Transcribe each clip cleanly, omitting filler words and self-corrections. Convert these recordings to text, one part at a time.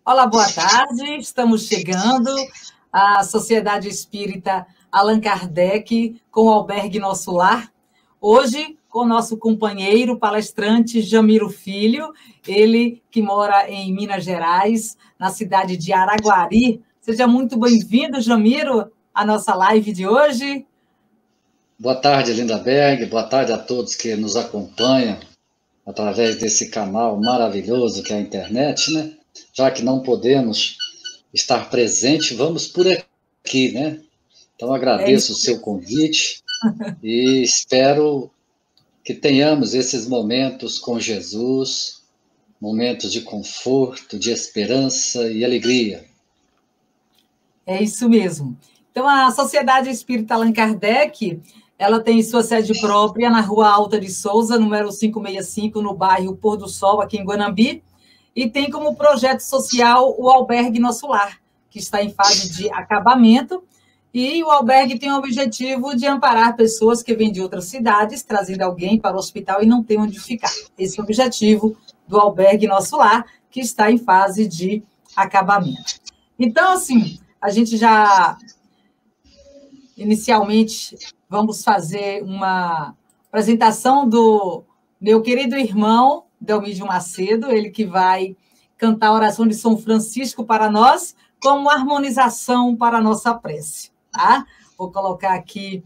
Olá, boa tarde. Estamos chegando à Sociedade Espírita Allan Kardec com o Albergue Nosso Lar. Hoje, com o nosso companheiro palestrante Jamiro Filho, ele que mora em Minas Gerais, na cidade de Araguari. Seja muito bem-vindo, Jamiro, à nossa live de hoje. Boa tarde, Linda Berg. Boa tarde a todos que nos acompanham através desse canal maravilhoso que é a internet, né? Já que não podemos estar presente, vamos por aqui, né? Então, agradeço o seu convite e espero que tenhamos esses momentos com Jesus, momentos de conforto, de esperança e alegria. É isso mesmo. Então, a Sociedade Espírita Allan Kardec, ela tem sua sede própria na Rua Alta de Souza, número 565, no bairro Pôr do Sol, aqui em Guanambi, e tem como projeto social o Albergue Nosso Lar, que está em fase de acabamento, e o albergue tem o objetivo de amparar pessoas que vêm de outras cidades, trazendo alguém para o hospital e não tem onde ficar. Esse é o objetivo do Albergue Nosso Lar, que está em fase de acabamento. Então, assim, a gente já, inicialmente, vamos fazer uma apresentação do meu querido irmão, Delmídio Macedo, ele que vai cantar a oração de São Francisco para nós, como harmonização para a nossa prece, tá? Vou colocar aqui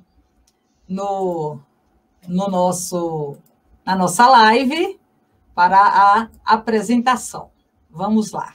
na nossa live para a apresentação. Vamos lá.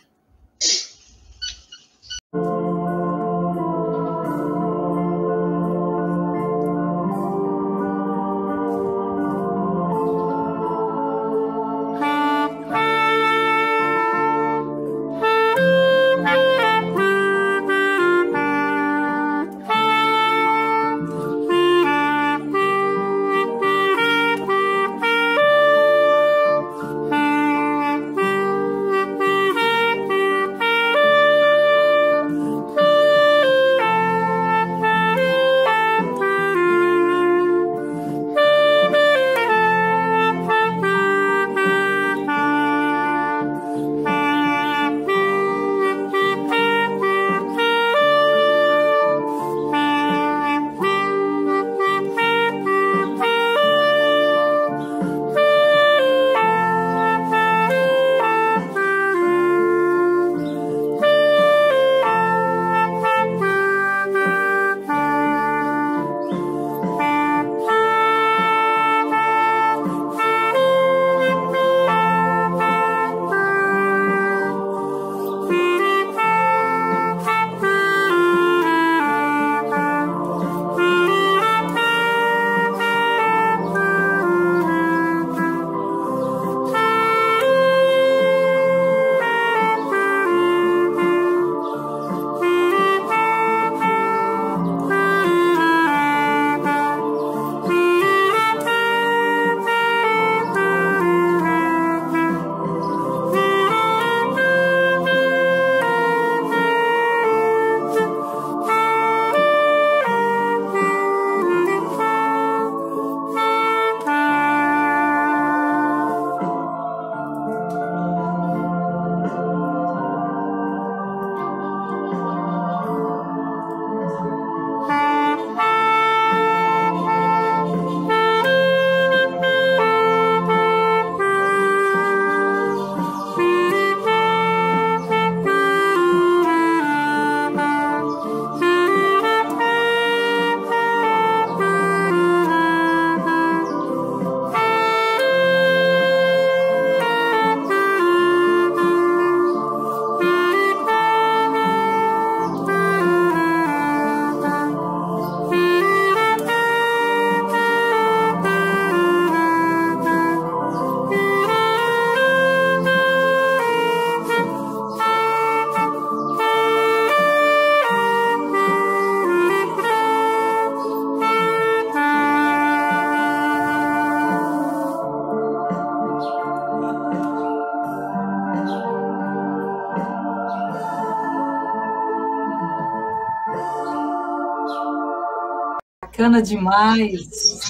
Bacana demais.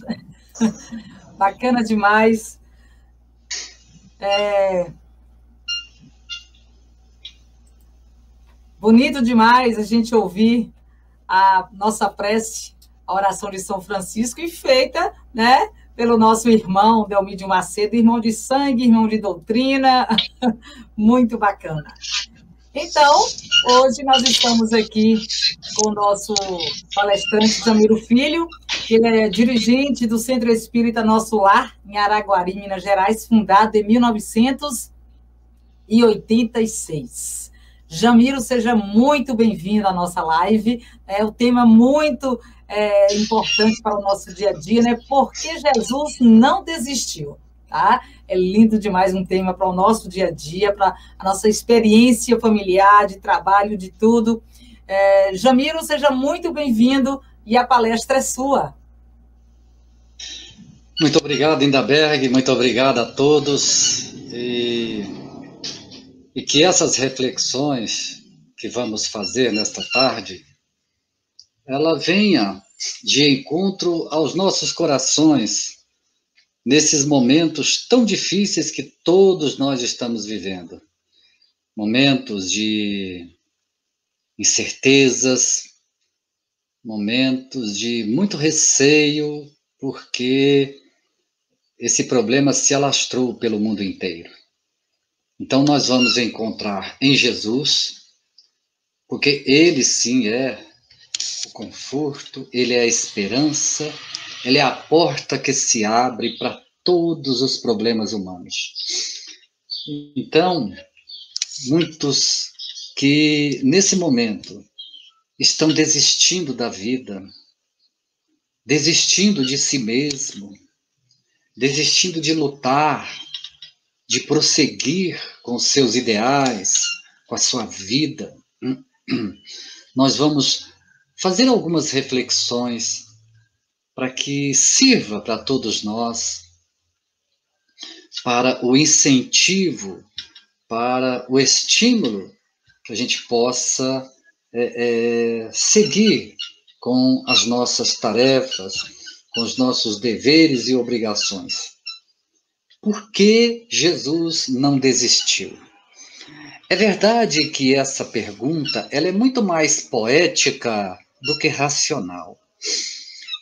Bacana demais. Bonito demais a gente ouvir a nossa prece, a oração de São Francisco, e feita, né, pelo nosso irmão Delmídio Macedo, irmão de sangue, irmão de doutrina, muito bacana. Então, hoje nós estamos aqui com o nosso palestrante Jamiro Filho, que ele é dirigente do Centro Espírita Nosso Lar, em Araguari, Minas Gerais, fundado em 1986. Jamiro, seja muito bem-vindo à nossa live. É um tema muito importante para o nosso dia a dia, né? Porque Jesus não desistiu, tá? É lindo demais um tema para o nosso dia a dia, para a nossa experiência familiar, de trabalho, de tudo. Jamiro, seja muito bem-vindo e a palestra é sua. Muito obrigado, Indaberg, muito obrigado a todos. E que essas reflexões que vamos fazer nesta tarde, ela venha de encontro aos nossos corações, nesses momentos tão difíceis que todos nós estamos vivendo. Momentos de incertezas, momentos de muito receio, porque esse problema se alastrou pelo mundo inteiro. Então nós vamos encontrar em Jesus, porque Ele sim é o conforto, Ele é a esperança, Ele é a porta que se abre para todos os problemas humanos. Então, muitos que nesse momento estão desistindo da vida, desistindo de si mesmo, desistindo de lutar, de prosseguir com os seus ideais, com a sua vida, nós vamos fazer algumas reflexões para que sirva para todos nós, para o incentivo, para o estímulo, que a gente possa seguir com as nossas tarefas, com os nossos deveres e obrigações. Por que Jesus não desistiu? É verdade que essa pergunta ela é muito mais poética do que racional.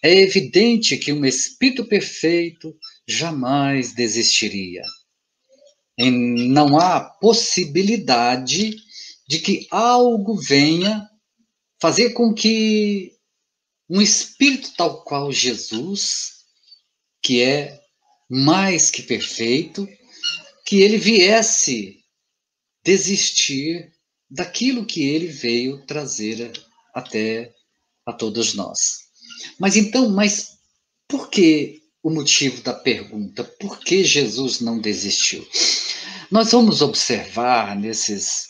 É evidente que um espírito perfeito jamais desistiria. E não há possibilidade de que algo venha fazer com que um espírito tal qual Jesus, que é mais que perfeito, que ele viesse desistir daquilo que ele veio trazer até a todos nós. Mas por que o motivo da pergunta? Por que Jesus não desistiu? Nós vamos observar nesses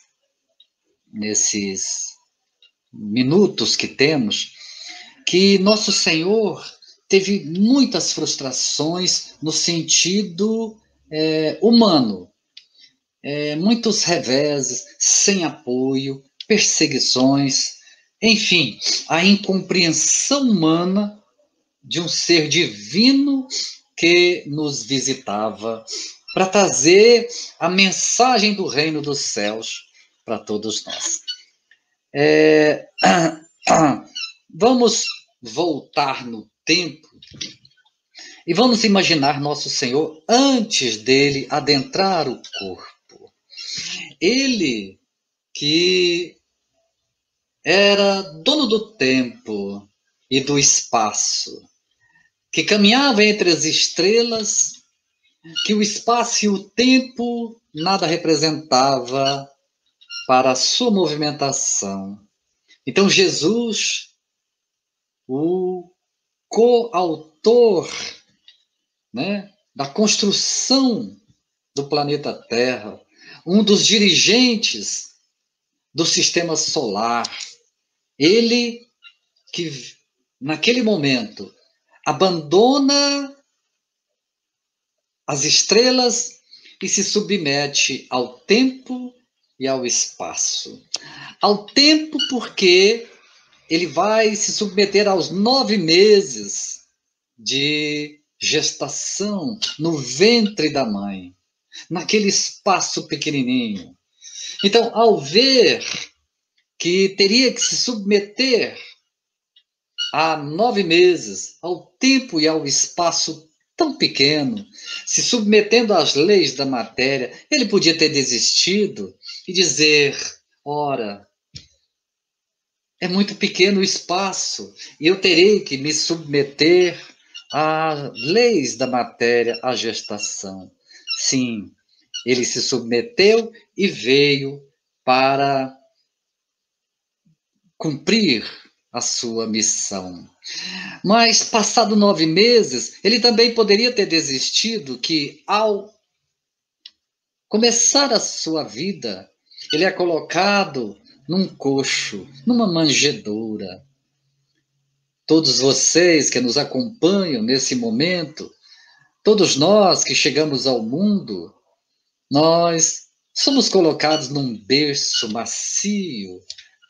minutos que temos que Nosso Senhor teve muitas frustrações no sentido humano. Muitos reveses, sem apoio, perseguições, enfim, a incompreensão humana de um ser divino que nos visitava para trazer a mensagem do reino dos céus para todos nós. Vamos voltar no tempo e vamos imaginar Nosso Senhor antes dele adentrar o corpo. Ele que era dono do tempo e do espaço, que caminhava entre as estrelas, que o espaço e o tempo nada representava para a sua movimentação. Então Jesus, o coautor, né, da construção do planeta Terra, um dos dirigentes do sistema solar, ele que naquele momento abandona as estrelas e se submete ao tempo e ao espaço. Ao tempo porque ele vai se submeter aos 9 meses de gestação no ventre da mãe, naquele espaço pequenininho. Então, ao ver que teria que se submeter há 9 meses ao tempo e ao espaço tão pequeno, se submetendo às leis da matéria, ele podia ter desistido e dizer: ora, é muito pequeno o espaço e eu terei que me submeter às leis da matéria, à gestação. Sim, ele se submeteu e veio para cumprir a sua missão. Mas, passado 9 meses, ele também poderia ter desistido, que ao começar a sua vida, ele é colocado num coxo, numa manjedoura. Todos vocês que nos acompanham nesse momento, todos nós que chegamos ao mundo, nós somos colocados num berço macio,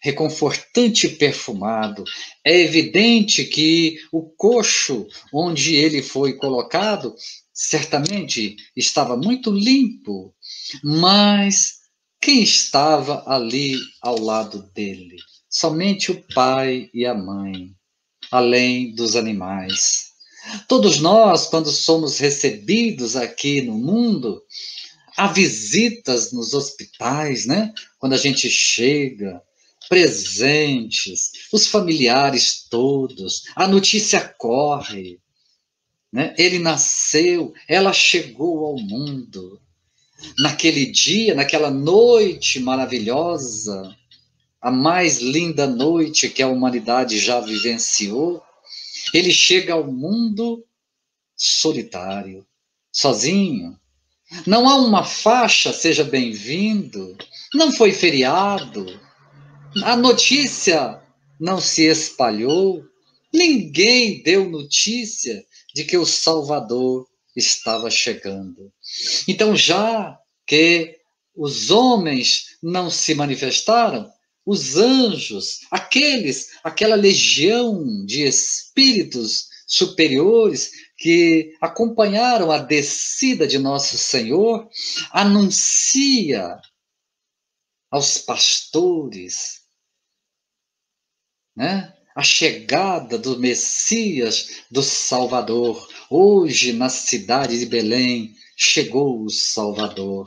reconfortante e perfumado. É evidente que o coxo onde ele foi colocado, certamente estava muito limpo, mas quem estava ali ao lado dele? Somente o pai e a mãe, além dos animais. Todos nós, quando somos recebidos aqui no mundo, há visitas nos hospitais, né? Quando a gente chega, presentes, os familiares todos, a notícia corre, né? Ele nasceu, ela chegou ao mundo. Naquele dia, naquela noite maravilhosa, a mais linda noite que a humanidade já vivenciou, ele chega ao mundo solitário, sozinho. Não há uma faixa, seja bem-vindo, não foi feriado, a notícia não se espalhou, ninguém deu notícia de que o Salvador estava chegando. Então, já que os homens não se manifestaram, os anjos, aquela legião de espíritos superiores que acompanharam a descida de nosso Senhor, anuncia aos pastores, né, a chegada do Messias, do Salvador. Hoje, na cidade de Belém, chegou o Salvador.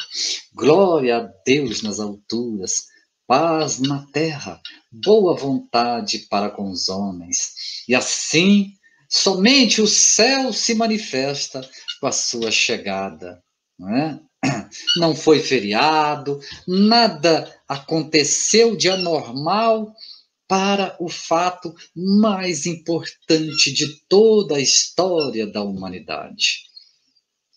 Glória a Deus nas alturas, paz na terra, boa vontade para com os homens. E assim, somente o céu se manifesta com a sua chegada, não é? Não foi feriado, nada aconteceu de anormal para o fato mais importante de toda a história da humanidade.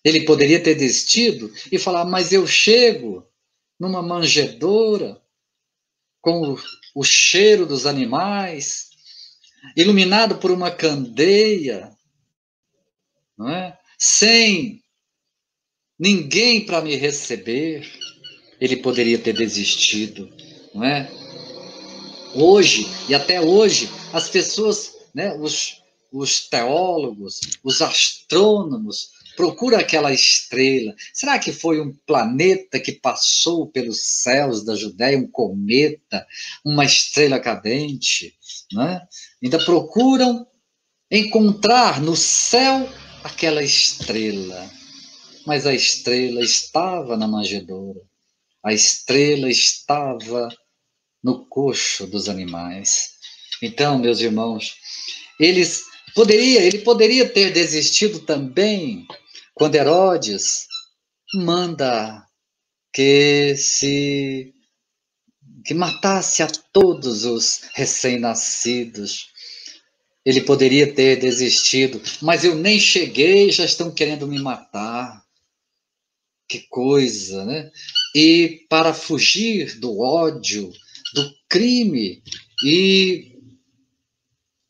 Ele poderia ter desistido e falar: mas eu chego numa manjedoura, com o cheiro dos animais, iluminado por uma candeia, não é? Sem ninguém para me receber. Ele poderia ter desistido, não é? Hoje, e até hoje, as pessoas, né, os teólogos, os astrônomos, procuram aquela estrela. Será que foi um planeta que passou pelos céus da Judéia, um cometa, uma estrela cadente? Né? Ainda procuram encontrar no céu aquela estrela. Mas a estrela estava na manjedoura. A estrela estava no coxo dos animais. Então, meus irmãos, ele poderia ter desistido também quando Herodes manda que matasse a todos os recém-nascidos. Ele poderia ter desistido, mas eu nem cheguei, já estão querendo me matar. Que coisa, né? E para fugir do ódio, do crime e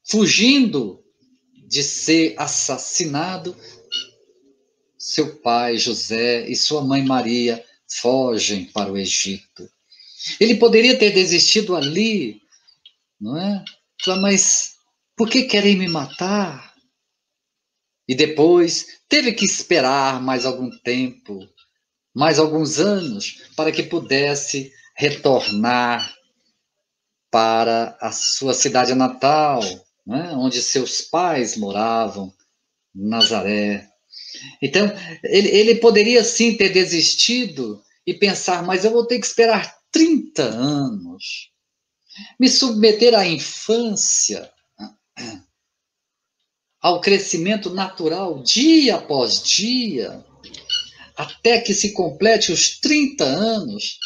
fugindo de ser assassinado, seu pai José e sua mãe Maria fogem para o Egito. Ele poderia ter desistido ali, não é? Mas por que querem me matar? E depois teve que esperar mais algum tempo, mais alguns anos, para que pudesse retornar para a sua cidade natal, né, onde seus pais moravam, Nazaré. Então, ele poderia sim ter desistido e pensar, mas eu vou ter que esperar 30 anos, me submeter à infância, ao crescimento natural, dia após dia, até que se complete os 30 anos,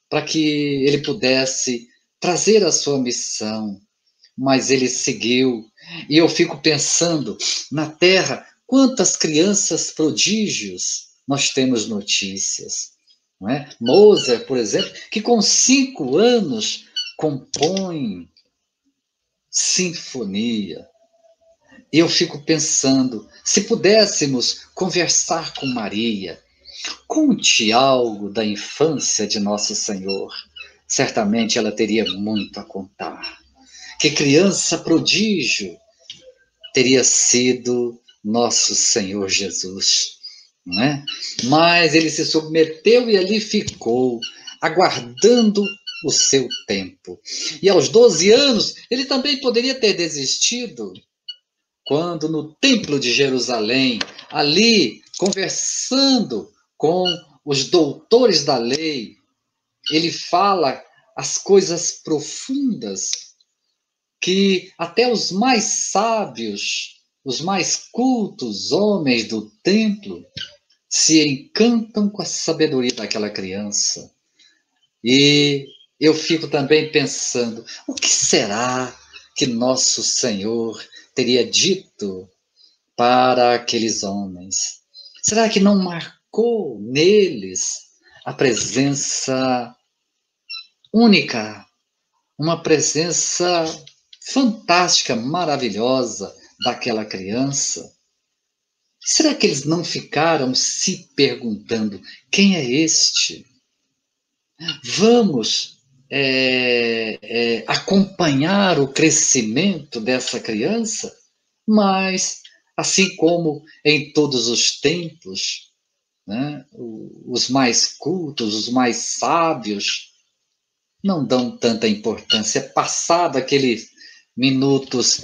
para que ele pudesse trazer a sua missão. Mas ele seguiu. E eu fico pensando, na Terra, quantas crianças prodígios nós temos notícias. Não é? Mozart, por exemplo, que com 5 anos compõe sinfonia. E eu fico pensando, se pudéssemos conversar com Maria, conte algo da infância de Nosso Senhor, certamente ela teria muito a contar. Que criança prodígio teria sido nosso Senhor Jesus, não é? Mas ele se submeteu e ali ficou, aguardando o seu tempo. E aos 12 anos, ele também poderia ter desistido, quando no Templo de Jerusalém, ali, conversando com os doutores da lei, ele fala as coisas profundas que até os mais sábios, os mais cultos homens do templo se encantam com a sabedoria daquela criança. E eu fico também pensando, o que será que nosso Senhor teria dito para aqueles homens? Será que não marcou neles a presença única, uma presença fantástica, maravilhosa daquela criança? Será que eles não ficaram se perguntando, quem é este? Vamos acompanhar o crescimento dessa criança? Mas, assim como em todos os tempos, né, os mais cultos, os mais sábios, não dão tanta importância. Passado aqueles minutos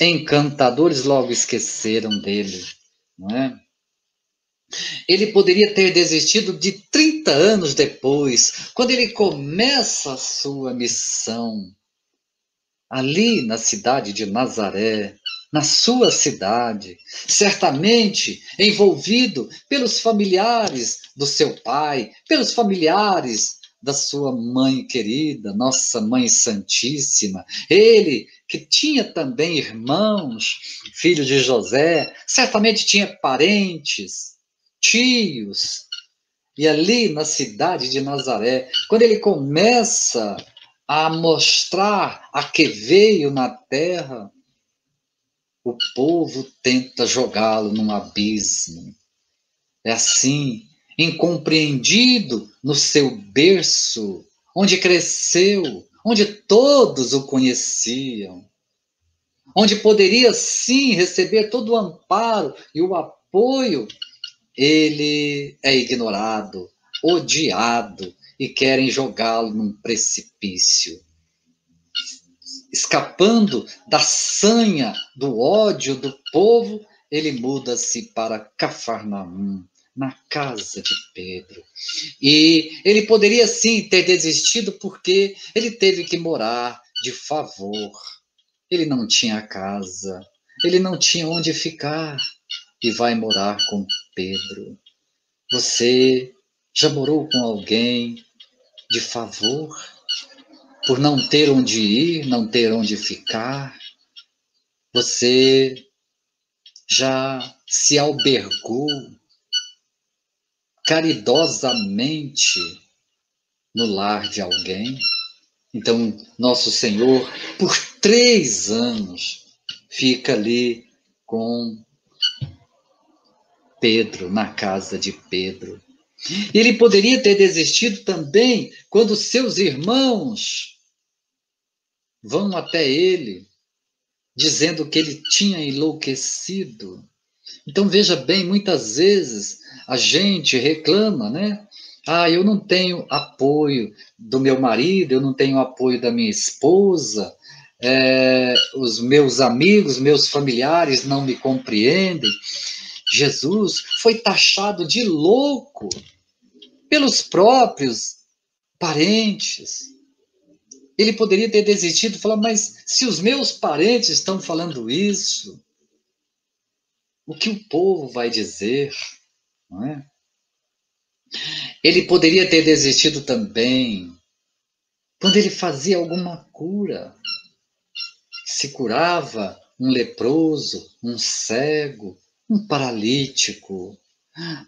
encantadores, logo esqueceram dele, não é? Ele poderia ter desistido de 30 anos depois, quando ele começa a sua missão, ali na cidade de Nazaré, na sua cidade, certamente envolvido pelos familiares do seu pai, pelos familiares da sua mãe querida, nossa Mãe Santíssima. Ele, que tinha também irmãos, filhos de José, certamente tinha parentes, tios. E ali na cidade de Nazaré, quando ele começa a mostrar a que veio na terra, o povo tenta jogá-lo num abismo. É assim, incompreendido no seu berço, onde cresceu, onde todos o conheciam, onde poderia sim receber todo o amparo e o apoio, ele é ignorado, odiado, e querem jogá-lo num precipício. Escapando da sanha, do ódio do povo, ele muda-se para Cafarnaum, na casa de Pedro. E ele poderia sim ter desistido porque ele teve que morar de favor. Ele não tinha casa, ele não tinha onde ficar e vai morar com Pedro. Você já morou com alguém de favor? Por não ter onde ir, não ter onde ficar? Você já se albergou caridosamente no lar de alguém? Então, nosso Senhor, por 3 anos, fica ali com Pedro, na casa de Pedro. E ele poderia ter desistido também quando seus irmãos vão até ele, dizendo que ele tinha enlouquecido. Então, veja bem, muitas vezes a gente reclama, né? Ah, eu não tenho apoio do meu marido, eu não tenho apoio da minha esposa, os meus amigos, meus familiares não me compreendem. Jesus foi taxado de louco pelos próprios parentes. Ele poderia ter desistido e falar, mas se os meus parentes estão falando isso, o que o povo vai dizer? Não é? Ele poderia ter desistido também quando ele fazia alguma cura. Se curava um leproso, um cego, um paralítico,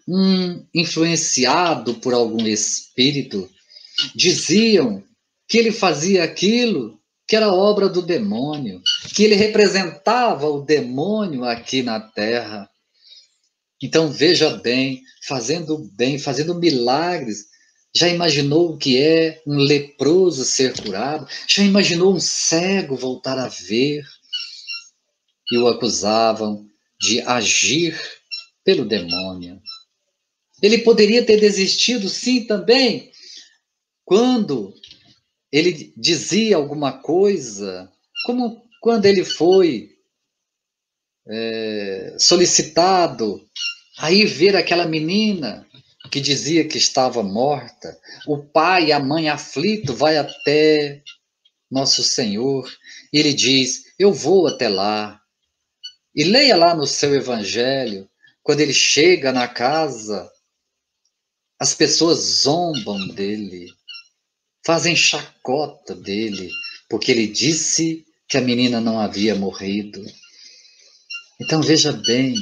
um influenciado por algum espírito. Diziam que ele fazia aquilo que era obra do demônio, que ele representava o demônio aqui na terra. Então veja bem, fazendo milagres. Já imaginou o que é um leproso ser curado? Já imaginou um cego voltar a ver? E o acusavam de agir pelo demônio. Ele poderia ter desistido, sim, também, quando ele dizia alguma coisa, como quando ele foi solicitado a ir ver aquela menina que dizia que estava morta. O pai e a mãe aflito vai até nosso Senhor e ele diz, eu vou até lá. E leia lá no seu evangelho, quando ele chega na casa, as pessoas zombam dele, fazem chacota dele, porque ele disse que a menina não havia morrido. Então veja bem,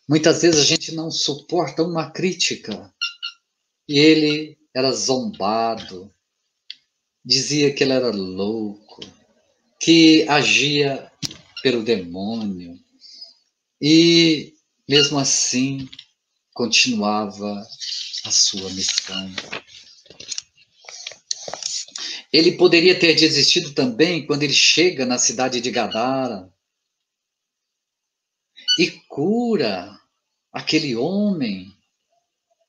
muitas vezes a gente não suporta uma crítica. E ele era zombado, dizia que ele era louco, que agia pelo demônio. E mesmo assim continuava a sua missão. Ele poderia ter desistido também quando ele chega na cidade de Gadara e cura aquele homem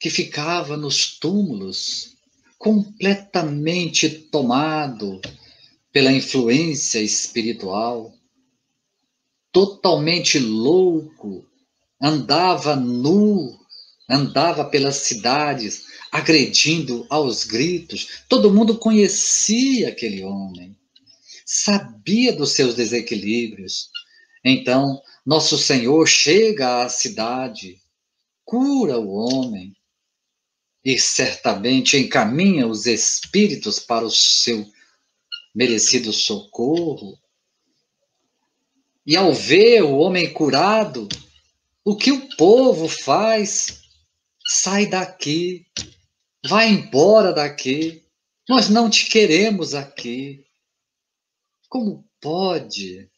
que ficava nos túmulos, completamente tomado pela influência espiritual, totalmente louco, andava nu, andava pelas cidades, agredindo aos gritos. Todo mundo conhecia aquele homem, sabia dos seus desequilíbrios. Então, nosso Senhor chega à cidade, cura o homem e certamente encaminha os espíritos para o seu merecido socorro. E ao ver o homem curado, o que o povo faz? Sai daqui, vai embora daqui, nós não te queremos aqui. Como pode?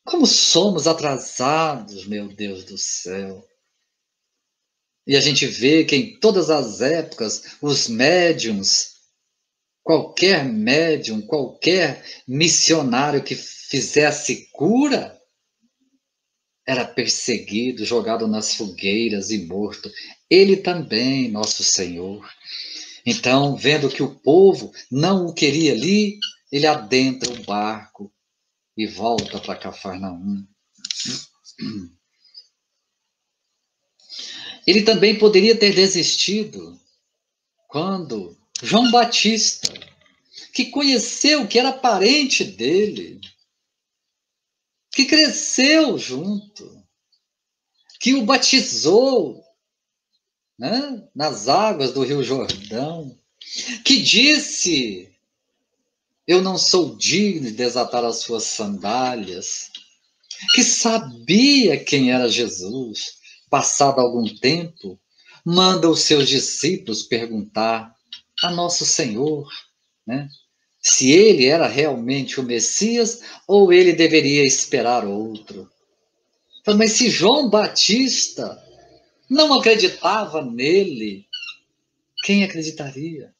Como somos atrasados, meu Deus do céu. E a gente vê que em todas as épocas, os médiums, qualquer médium, qualquer missionário que fizesse cura, era perseguido, jogado nas fogueiras e morto. Ele também, nosso Senhor. Então, vendo que o povo não o queria ali, ele adentra o barco e volta para Cafarnaum. Ele também poderia ter desistido quando João Batista, que conheceu, que era parente dele, que cresceu junto, que o batizou, né, nas águas do Rio Jordão, que disse, eu não sou digno de desatar as suas sandálias, que sabia quem era Jesus, passado algum tempo, manda os seus discípulos perguntar a nosso Senhor, né, se ele era realmente o Messias ou ele deveria esperar outro. Mas se João Batista não acreditava nele, quem acreditaria?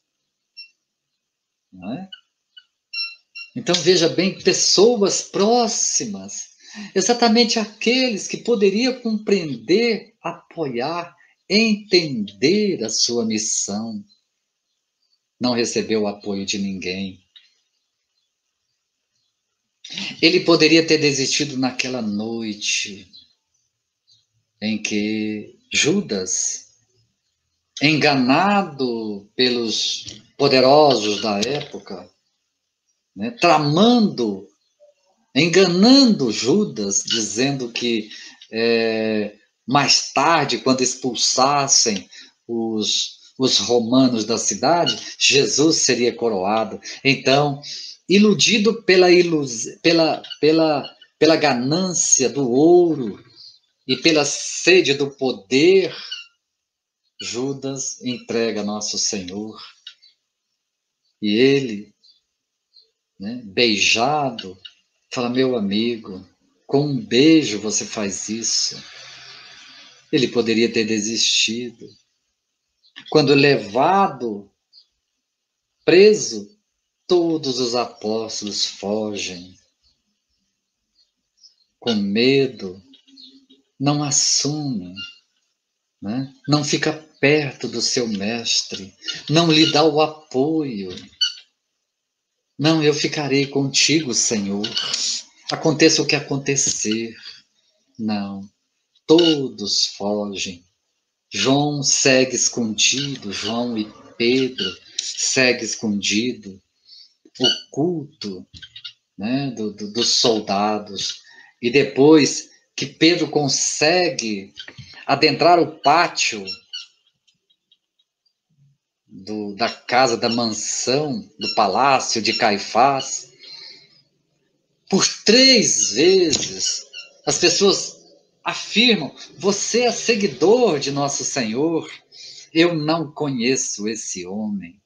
Não é? Então veja bem, pessoas próximas, exatamente aqueles que poderiam compreender, apoiar, entender a sua missão. Não recebeu o apoio de ninguém. Ele poderia ter desistido naquela noite em que Judas, enganado pelos poderosos da época, né, tramando, enganando Judas, dizendo que mais tarde, quando expulsassem os romanos da cidade, Jesus seria coroado. Então, iludido pela ganância do ouro e pela sede do poder, Judas entrega nosso Senhor. E ele, né, beijado, fala: meu amigo, com um beijo você faz isso. Ele poderia ter desistido. Quando levado, preso, todos os apóstolos fogem. Com medo, não assumem, né? Não fica perto do seu mestre, não lhe dá o apoio. Não, eu ficarei contigo, Senhor. Aconteça o que acontecer. Não, todos fogem. João segue escondido, João e Pedro segue escondido, oculto, né, dos soldados. E depois que Pedro consegue adentrar o pátio da casa, da mansão, do palácio de Caifás, por 3 vezes as pessoas afirmam: você é seguidor de nosso Senhor. Eu não conheço esse homem.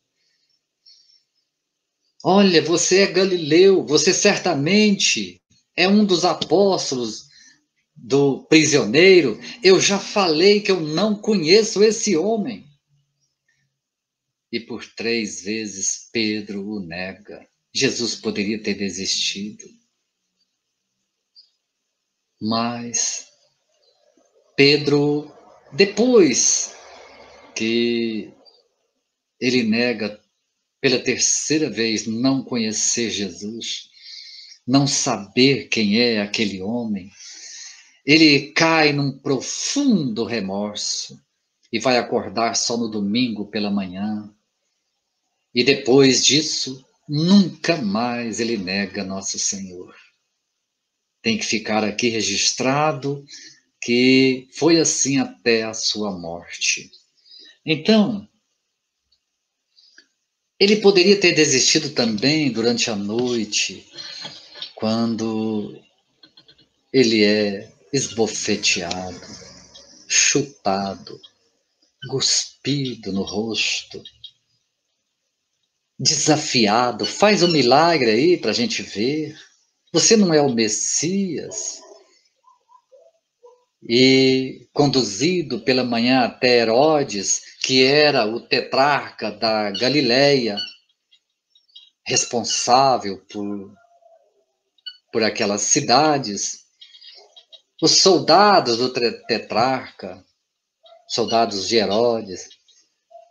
Olha, você é galileu, você certamente é um dos apóstolos do prisioneiro. Eu já falei que eu não conheço esse homem. E por 3 vezes Pedro o nega. Jesus poderia ter desistido. Mas Pedro, depois que ele nega pela 3ª vez não conhecer Jesus, não saber quem é aquele homem, ele cai num profundo remorso e vai acordar só no domingo pela manhã. E depois disso, nunca mais ele nega nosso Senhor. Tem que ficar aqui registrado que foi assim até a sua morte. Então, ele poderia ter desistido também durante a noite, quando ele é esbofeteado, chutado, cuspido no rosto, desafiado. Faz um milagre aí para a gente ver. Você não é o Messias. E conduzido pela manhã até Herodes, que era o tetrarca da Galileia, responsável por aquelas cidades, os soldados do tetrarca, soldados de Herodes,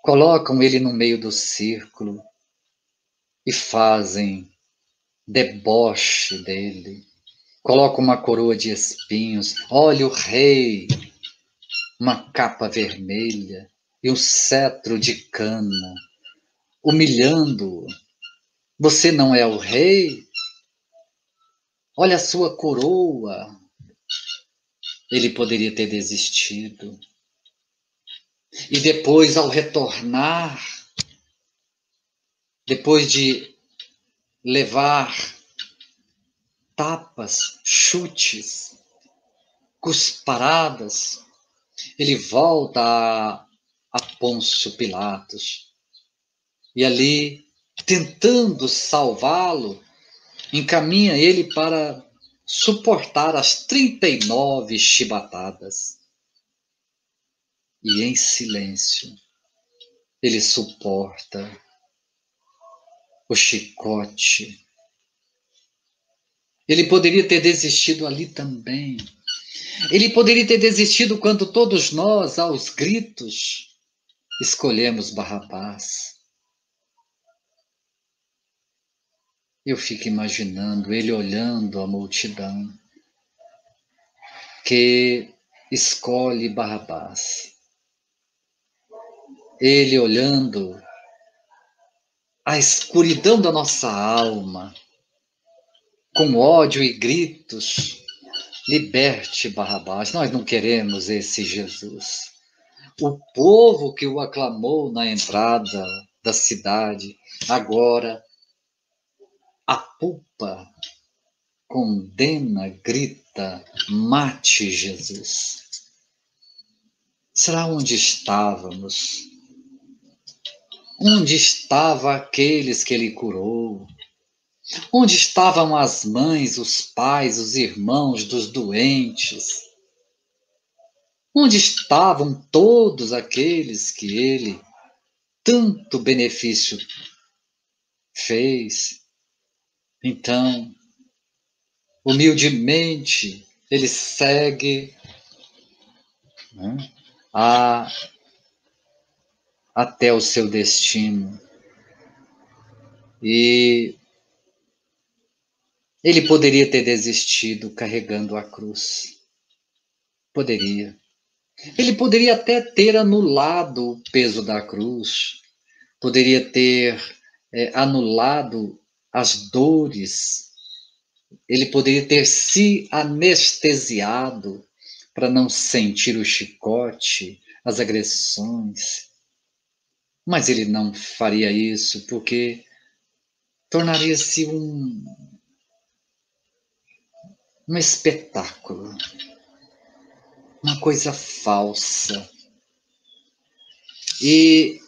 colocam ele no meio do círculo e fazem deboche dele. Colocam uma coroa de espinhos. Olha o rei, uma capa vermelha e um cetro de cana, humilhando-o. Você não é o rei? Olha a sua coroa. Ele poderia ter desistido. E depois, ao retornar, depois de levar tapas, chutes, cusparadas, ele volta a Pôncio Pilatos. E ali, tentando salvá-lo, encaminha ele para suportar as 39 chibatadas. E em silêncio, ele suporta o chicote. Ele poderia ter desistido ali também, Ele poderia ter desistido quando todos nós, aos gritos, escolhemos Barrabás. Eu fico imaginando ele olhando a multidão que escolhe Barrabás. Ele olhando a escuridão da nossa alma, com ódio e gritos, liberte Barrabás. Nós não queremos esse Jesus. O povo que o aclamou na entrada da cidade, agora apupa, condena, grita, mate Jesus. Será onde estávamos? Onde estavam aqueles que ele curou? Onde estavam as mães, os pais, os irmãos dos doentes? Onde estavam todos aqueles que ele tanto benefício fez? Então, humildemente, ele segue, né, até o seu destino. E ele poderia ter desistido carregando a cruz. Poderia. Ele poderia até ter anulado o peso da cruz. Poderia ter anulado as dores. Ele poderia ter se anestesiado para não sentir o chicote, as agressões. Mas ele não faria isso porque tornaria-se um espetáculo, uma coisa falsa. E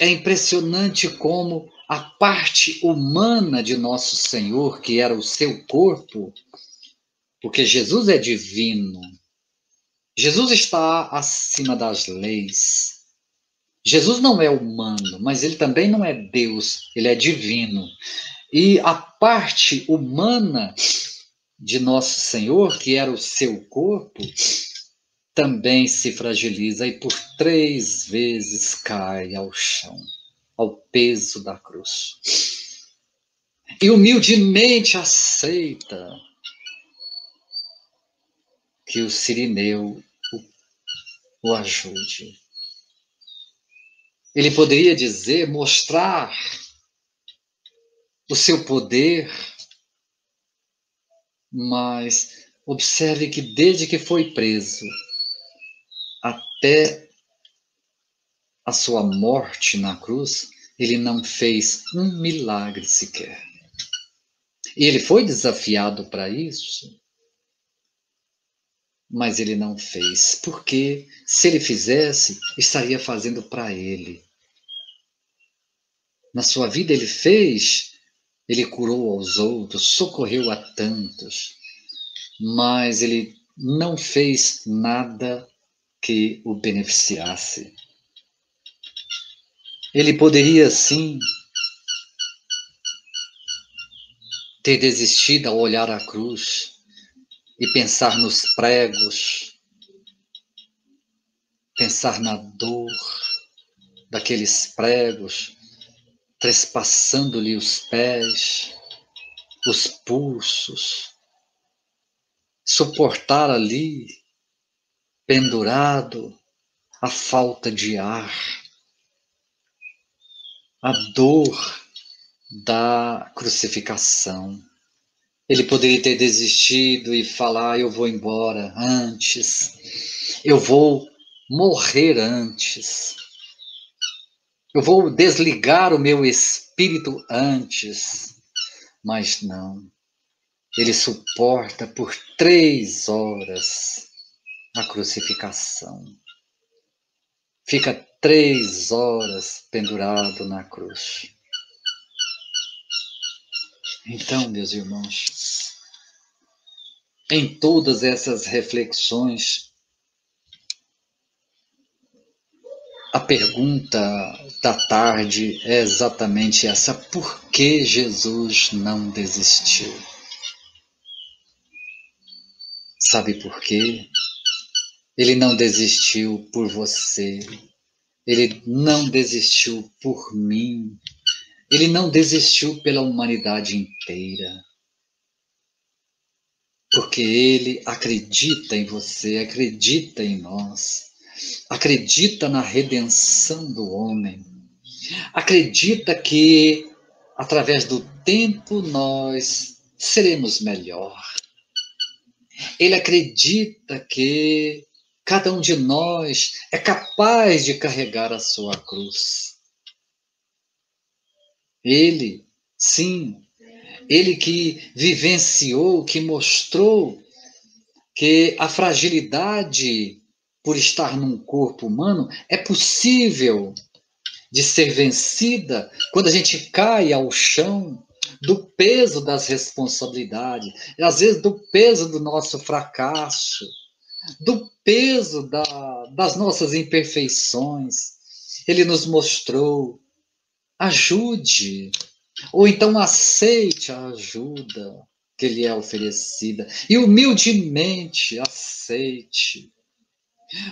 é impressionante como a parte humana de nosso Senhor, que era o seu corpo, porque Jesus é divino, Jesus está acima das leis. Jesus não é humano, mas ele também não é Deus, ele é divino. E a parte humana de nosso Senhor, que era o seu corpo, também se fragiliza e por 3 vezes cai ao chão, ao peso da cruz. E humildemente aceita que o Cirineu o ajude. Ele poderia dizer, mostrar o seu poder, mas observe que desde que foi preso até a sua morte na cruz, ele não fez um milagre sequer. E ele foi desafiado para isso, mas ele não fez, porque se ele fizesse, estaria fazendo para ele. Na sua vida ele fez, ele curou aos outros, socorreu a tantos, mas ele não fez nada que o beneficiasse. Ele poderia, sim, ter desistido ao olhar a cruz e pensar nos pregos, pensar na dor daqueles pregos, trespassando-lhe os pés, os pulsos, suportar ali, pendurado, a falta de ar, a dor da crucificação. Ele poderia ter desistido e falar, eu vou embora antes, eu vou morrer antes, eu vou desligar o meu espírito antes, mas não. Ele suporta por 3 horas a crucificação. Fica 3 horas pendurado na cruz. Então, meus irmãos, em todas essas reflexões, a pergunta da tarde é exatamente essa: por que Jesus não desistiu? Sabe por quê? Ele não desistiu por você. Ele não desistiu por mim. Ele não desistiu pela humanidade inteira. Porque Ele acredita em você, acredita em nós, acredita na redenção do homem, acredita que através do tempo nós seremos melhor. Ele acredita que cada um de nós é capaz de carregar a sua cruz. Ele, sim, ele que vivenciou, que mostrou que a fragilidade por estar num corpo humano é possível de ser vencida quando a gente cai ao chão do peso das responsabilidades, às vezes do peso do nosso fracasso, do peso das nossas imperfeições. Ele nos mostrou, ajude, ou então aceite a ajuda que lhe é oferecida e humildemente aceite.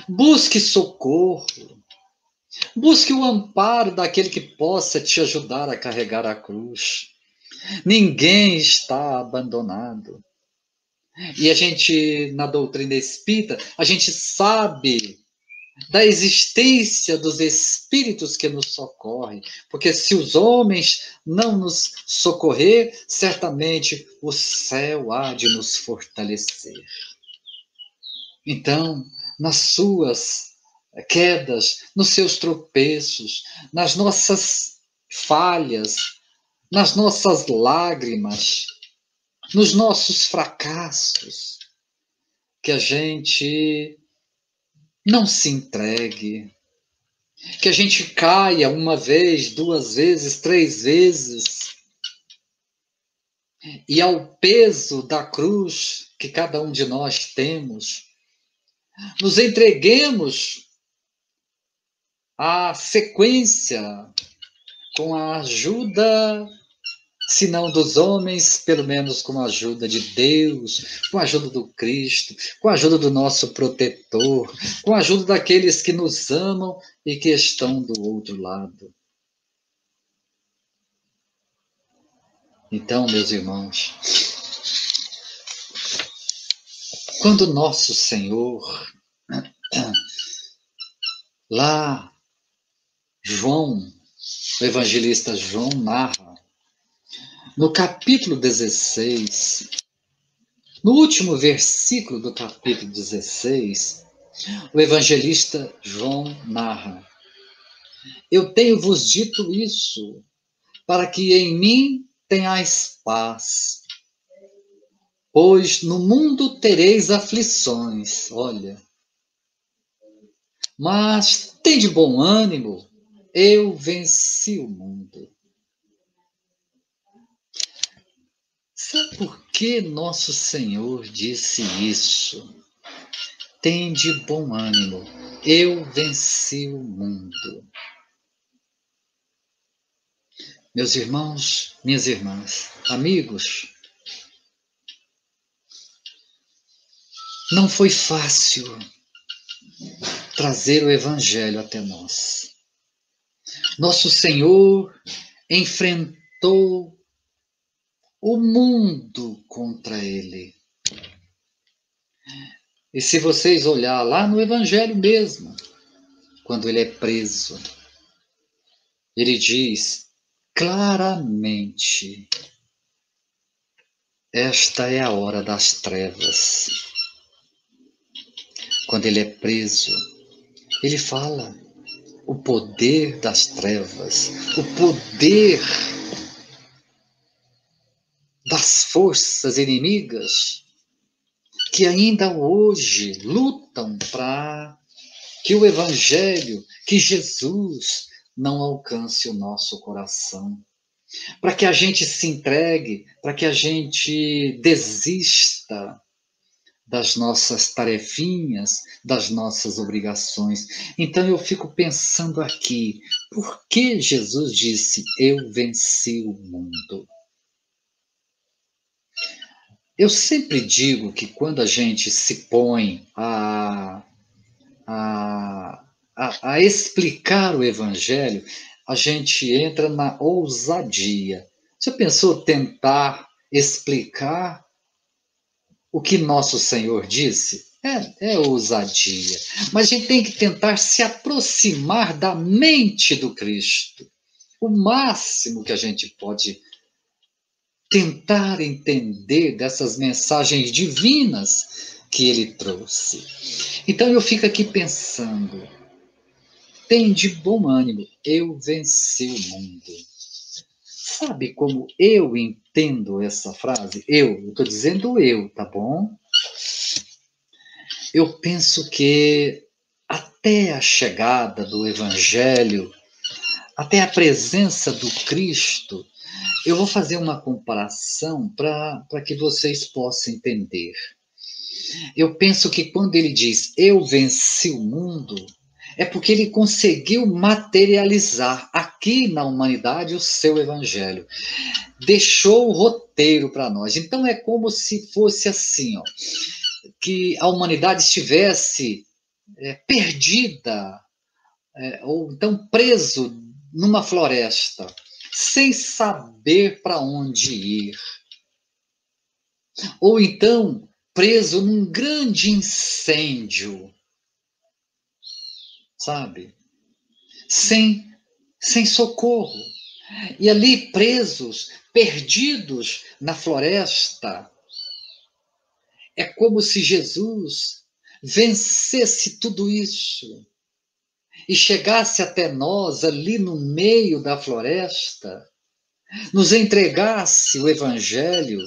Busque socorro, busque o amparo daquele que possa te ajudar a carregar a cruz. Ninguém está abandonado. E a gente, na doutrina espírita, a gente sabe da existência dos espíritos que nos socorrem, porque se os homens não nos socorrer, certamente o céu há de nos fortalecer. Então, nas suas quedas, nos seus tropeços, nas nossas falhas, nas nossas lágrimas, nos nossos fracassos, que a gente não se entregue, que a gente caia uma vez, duas vezes, três vezes, e ao peso da cruz que cada um de nós temos, nos entreguemos à sequência com a ajuda, se não dos homens, pelo menos com a ajuda de Deus, com a ajuda do Cristo, com a ajuda do nosso protetor, com a ajuda daqueles que nos amam e que estão do outro lado. Então, meus irmãos, quando nosso Senhor, lá, João, o evangelista João narra, no capítulo 16, no último versículo do capítulo 16, o evangelista João narra: eu tenho-vos dito isso, para que em mim tenhais paz. Pois no mundo tereis aflições, olha. Mas tende bom ânimo, eu venci o mundo. Sabe por que nosso Senhor disse isso? Tende bom ânimo, eu venci o mundo. Meus irmãos, minhas irmãs, amigos, não foi fácil trazer o Evangelho até nós. Nosso Senhor enfrentou o mundo contra ele. E se vocês olhar lá no Evangelho mesmo, quando ele é preso, ele diz claramente: esta é a hora das trevas. Quando ele é preso, ele fala o poder das trevas, o poder das forças inimigas que ainda hoje lutam para que o Evangelho, que Jesus não alcance o nosso coração, para que a gente se entregue, para que a gente desista das nossas tarefinhas, das nossas obrigações. Então eu fico pensando aqui, por que Jesus disse, eu venci o mundo? Eu sempre digo que quando a gente se põe a, a explicar o Evangelho, a gente entra na ousadia. Já pensou tentar explicar o que nosso Senhor disse? É ousadia. Mas a gente tem que tentar se aproximar da mente do Cristo. O máximo que a gente pode tentar entender dessas mensagens divinas que ele trouxe. Então eu fico aqui pensando, tem de bom ânimo, eu venci o mundo. Sabe como eu entendo essa frase? Eu estou dizendo eu, tá bom? Eu penso que até a chegada do Evangelho, até a presença do Cristo, eu vou fazer uma comparação para que vocês possam entender. Eu penso que quando ele diz eu venci o mundo, é porque ele conseguiu materializar aqui na humanidade o seu evangelho. Deixou o roteiro para nós. Então é como se fosse assim, ó, que a humanidade estivesse perdida, ou então preso numa floresta, sem saber para onde ir. Ou então preso num grande incêndio, sabe? Sem socorro. E ali presos, perdidos na floresta, é como se Jesus vencesse tudo isso e chegasse até nós ali no meio da floresta, nos entregasse o Evangelho,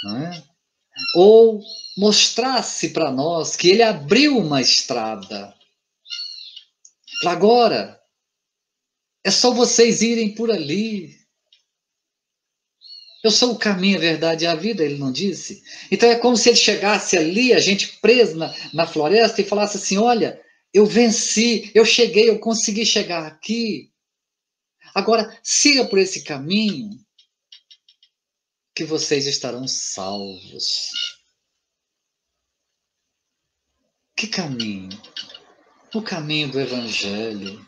não é? Ou mostrasse para nós que ele abriu uma estrada. Agora, é só vocês irem por ali. Eu sou o caminho, a verdade e a vida, ele não disse? Então é como se ele chegasse ali, a gente preso na floresta, e falasse assim: olha, eu venci, eu cheguei, eu consegui chegar aqui. Agora, siga por esse caminho, que vocês estarão salvos. Que caminho? O caminho do Evangelho,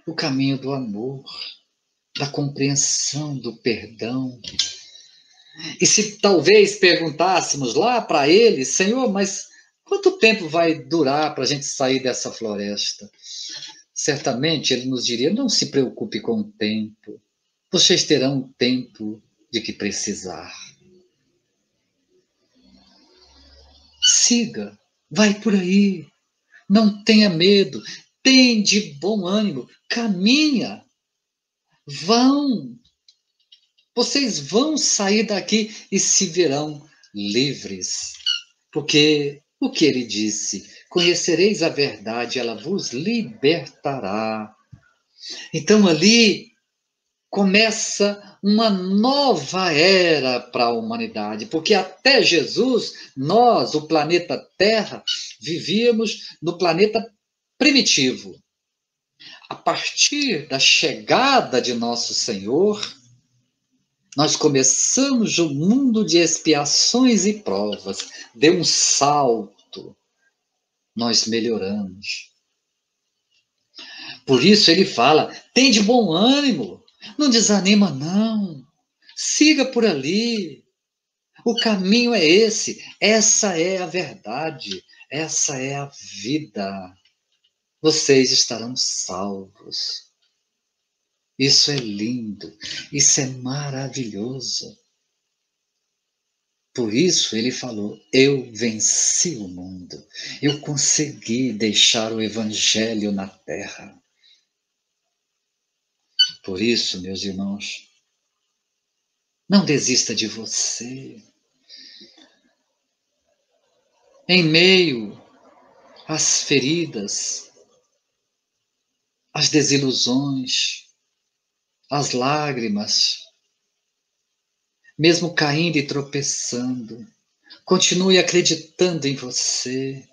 o caminho do amor, da compreensão, do perdão. E se talvez perguntássemos lá para ele, Senhor, mas quanto tempo vai durar para a gente sair dessa floresta? Certamente ele nos diria: não se preocupe com o tempo, vocês terão o tempo de que precisar. Siga, vai por aí, não tenha medo, tem de bom ânimo, caminha, vão. Vocês vão sair daqui e se verão livres. Porque o que ele disse? Conhecereis a verdade, ela vos libertará. Então ali começa uma nova era para a humanidade, porque até Jesus, nós, o planeta Terra, vivíamos no planeta primitivo. A partir da chegada de nosso Senhor, nós começamos o mundo de expiações e provas. Deu um salto. Nós melhoramos. Por isso ele fala: tem de bom ânimo. Não desanima, não. Siga por ali. O caminho é esse. Essa é a verdade. Essa é a vida. Vocês estarão salvos. Isso é lindo. Isso é maravilhoso. Por isso ele falou: eu venci o mundo. Eu consegui deixar o evangelho na terra. Por isso, meus irmãos, não desista de você. Em meio às feridas, às desilusões, às lágrimas, mesmo caindo e tropeçando, continue acreditando em você.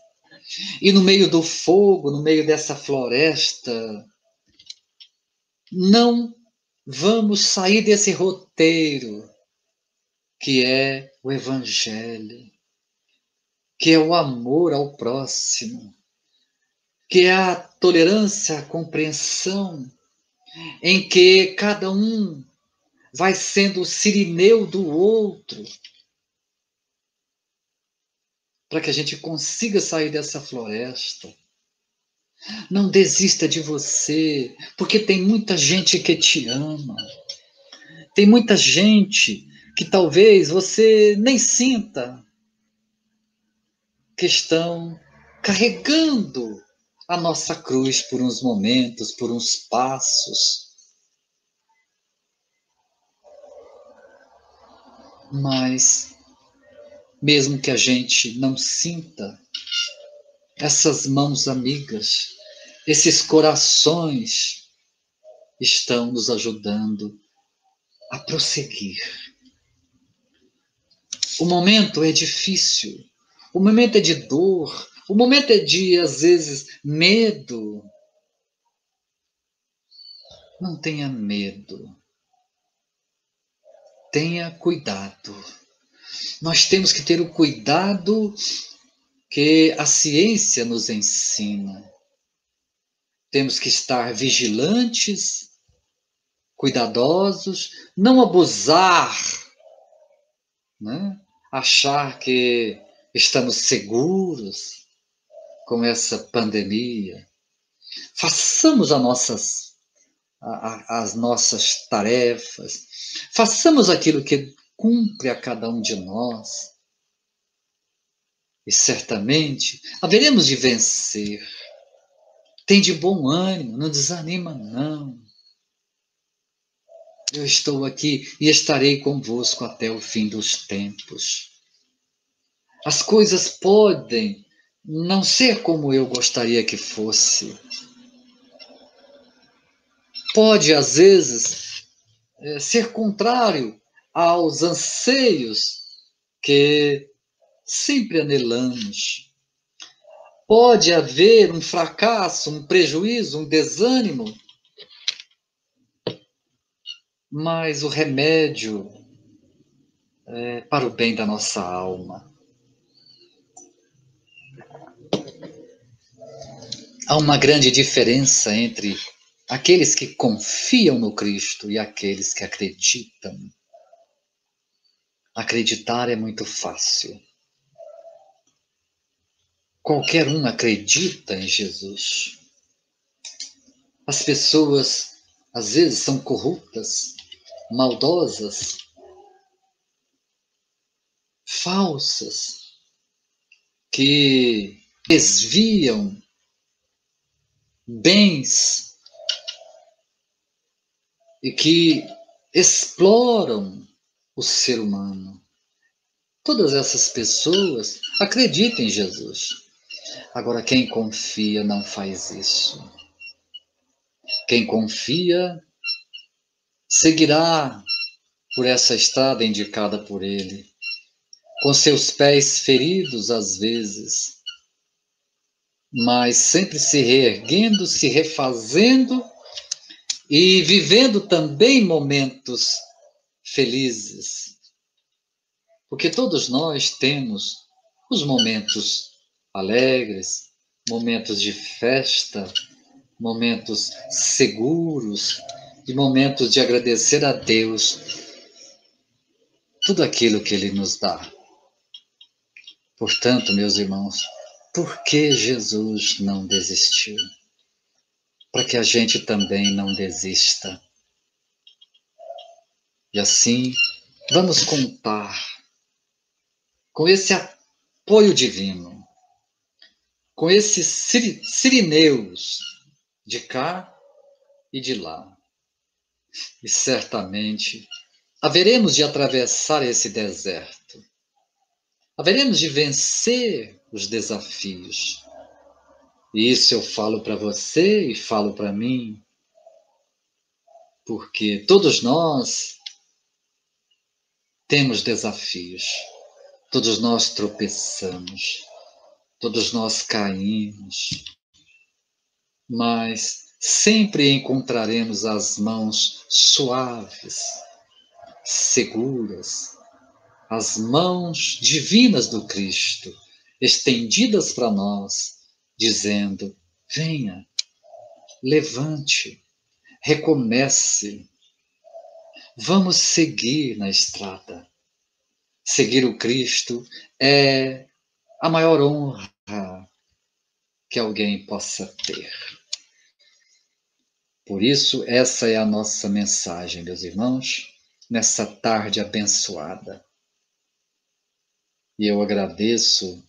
E no meio do fogo, no meio dessa floresta, não vamos sair desse roteiro que é o Evangelho, que é o amor ao próximo, que é a tolerância, a compreensão, em que cada um vai sendo o cirineu do outro, para que a gente consiga sair dessa floresta. Não desista de você, porque tem muita gente que te ama. Tem muita gente que talvez você nem sinta que estão carregando a nossa cruz por uns momentos, por uns passos. Mas, mesmo que a gente não sinta, essas mãos amigas, esses corações estão nos ajudando a prosseguir. O momento é difícil, o momento é de dor, o momento é de, às vezes, medo. Não tenha medo. Tenha cuidado. Nós temos que ter o cuidado que a ciência nos ensina. Temos que estar vigilantes, cuidadosos, não abusar, né? Achar que estamos seguros com essa pandemia. Façamos as nossas tarefas, façamos aquilo que cumpre a cada um de nós, e certamente haveremos de vencer. Tem de bom ânimo, não desanima não. Eu estou aqui e estarei convosco até o fim dos tempos. As coisas podem não ser como eu gostaria que fosse. Pode, às vezes, ser contrário aos anseios que sempre anelamos. Pode haver um fracasso, um prejuízo, um desânimo, mas o remédio é para o bem da nossa alma. Há uma grande diferença entre aqueles que confiam no Cristo e aqueles que acreditam. Acreditar é muito fácil. Qualquer um acredita em Jesus. As pessoas, às vezes, são corruptas, maldosas, falsas, que desviam bens e que exploram o ser humano. Todas essas pessoas acreditam em Jesus. Agora, quem confia não faz isso. Quem confia seguirá por essa estrada indicada por Ele, com seus pés feridos às vezes, mas sempre se reerguendo, se refazendo e vivendo também momentos felizes. Porque todos nós temos os momentos alegres, momentos de festa, momentos seguros e momentos de agradecer a Deus tudo aquilo que Ele nos dá. Portanto, meus irmãos, por que Jesus não desistiu? Para que a gente também não desista. E assim, vamos contar com esse apoio divino, com esses sirineus de cá e de lá. E certamente haveremos de atravessar esse deserto. Haveremos de vencer os desafios. E isso eu falo para você e falo para mim, porque todos nós temos desafios, todos nós tropeçamos, todos nós caímos, mas sempre encontraremos as mãos suaves, seguras, as mãos divinas do Cristo, estendidas para nós, dizendo: venha, levante, recomece, vamos seguir na estrada. Seguir o Cristo é a maior honra que alguém possa ter. Por isso, essa é a nossa mensagem, meus irmãos, nessa tarde abençoada. E eu agradeço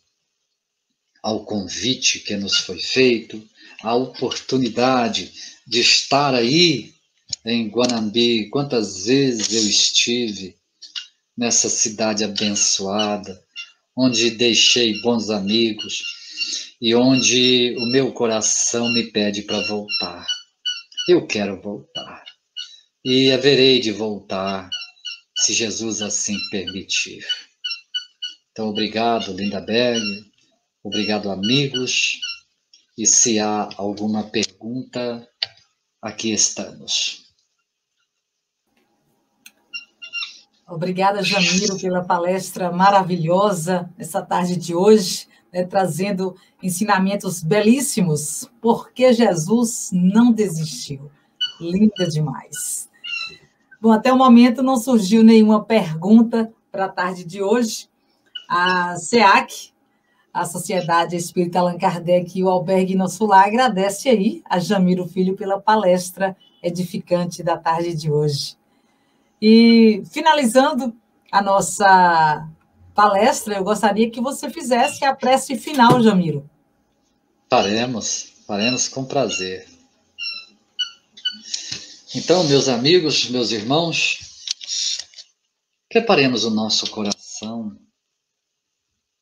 ao convite que nos foi feito, a oportunidade de estar aí em Guanambi. Quantas vezes eu estive nessa cidade abençoada, onde deixei bons amigos e onde o meu coração me pede para voltar. Eu quero voltar e haverei de voltar, se Jesus assim permitir. Então, obrigado, Lindaberg, obrigado, amigos, e se há alguma pergunta, aqui estamos. Obrigada, Jamiro, pela palestra maravilhosa essa tarde de hoje, né, trazendo ensinamentos belíssimos, porque Jesus não desistiu. Linda demais. Bom, até o momento não surgiu nenhuma pergunta para a tarde de hoje. A SEAC, a Sociedade Espírita Allan Kardec e o Albergue Nosso Lar agradece aí a Jamiro Filho pela palestra edificante da tarde de hoje. E, finalizando a nossa palestra, eu gostaria que você fizesse a prece final, Jamiro. Faremos com prazer. Então, meus amigos, meus irmãos, preparemos o nosso coração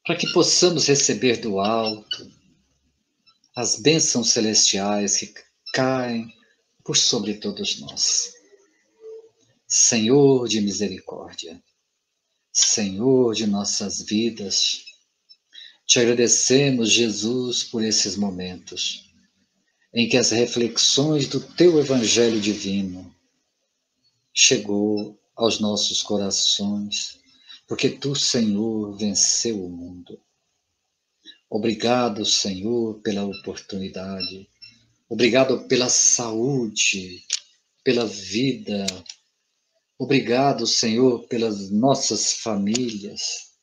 para que possamos receber do alto as bênçãos celestiais que caem por sobre todos nós. Senhor de misericórdia, Senhor de nossas vidas, te agradecemos, Jesus, por esses momentos em que as reflexões do teu Evangelho divino chegou aos nossos corações, porque tu, Senhor, venceu o mundo. Obrigado, Senhor, pela oportunidade. Obrigado pela saúde, pela vida. Obrigado, Senhor, pelas nossas famílias,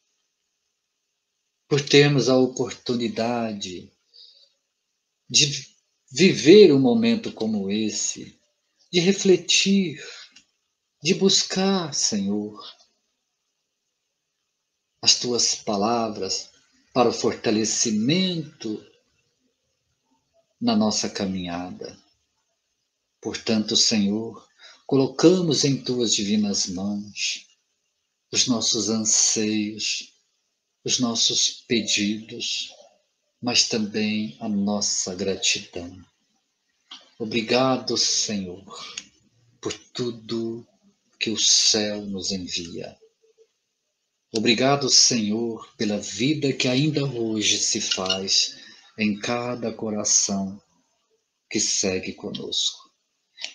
por termos a oportunidade de viver um momento como esse, de refletir, de buscar, Senhor, as tuas palavras para o fortalecimento na nossa caminhada. Portanto, Senhor, colocamos em tuas divinas mãos os nossos anseios, os nossos pedidos, mas também a nossa gratidão. Obrigado, Senhor, por tudo que o céu nos envia. Obrigado, Senhor, pela vida que ainda hoje se faz em cada coração que segue conosco.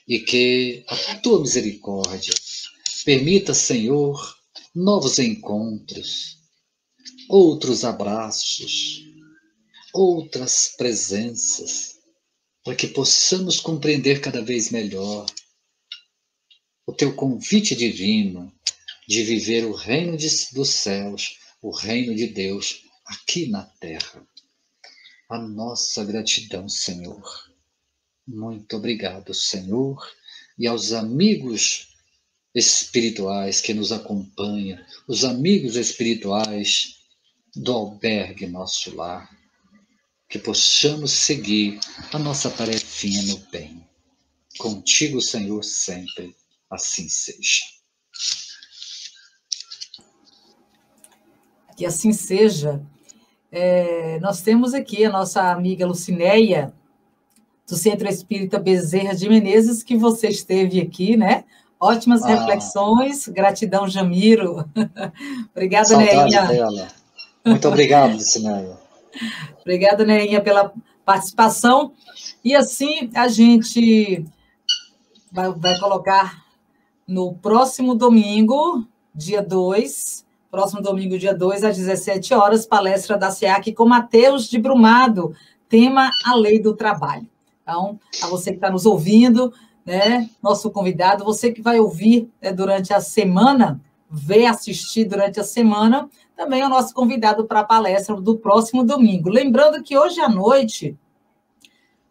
E que a tua misericórdia permita, Senhor, novos encontros, outros abraços, outras presenças, para que possamos compreender cada vez melhor o teu convite divino de viver o reino dos céus, o reino de Deus aqui na terra. A nossa gratidão, Senhor. Muito obrigado, Senhor, e aos amigos espirituais que nos acompanham, os amigos espirituais do Albergue Nosso Lar, que possamos seguir a nossa tarefinha no bem. Contigo, Senhor, sempre assim seja. Que assim seja. Nós temos aqui a nossa amiga Lucinéia, do Centro Espírita Bezerra de Menezes, que você esteve aqui, né? Ótimas reflexões. Gratidão, Jamiro. Obrigada, Saudade Neinha. dela. Muito obrigado, Lucinéia. Obrigada, Neinha, pela participação. E assim a gente vai colocar no próximo domingo, dia 2, próximo domingo, dia 2, às 17 horas, palestra da SEAC com Matheus de Brumado, tema A Lei do Trabalho. Então, a você que está nos ouvindo, né, nosso convidado, você que vai ouvir durante a semana, assistir durante a semana, também é o nosso convidado para a palestra do próximo domingo. Lembrando que hoje à noite,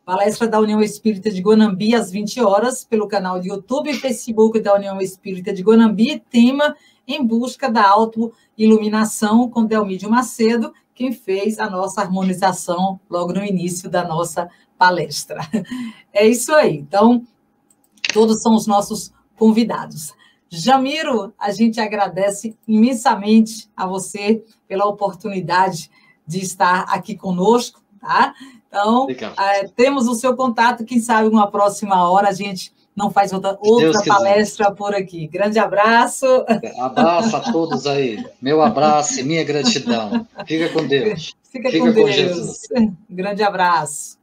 palestra da União Espírita de Guanambi, às 20 horas, pelo canal do YouTube e Facebook da União Espírita de Guanambi, tema Em Busca da Autoiluminação, com Delmídio Macedo, quem fez a nossa harmonização logo no início da nossa palestra. É isso aí. Então, todos são os nossos convidados. Jamiro, a gente agradece imensamente a você pela oportunidade de estar aqui conosco, tá? Então, temos o seu contato, quem sabe uma próxima hora a gente não faz outra palestra por aqui. Grande abraço. Abraço a todos aí. Meu abraço e minha gratidão. Fica com Deus. Fica com Deus. Jesus. Grande abraço.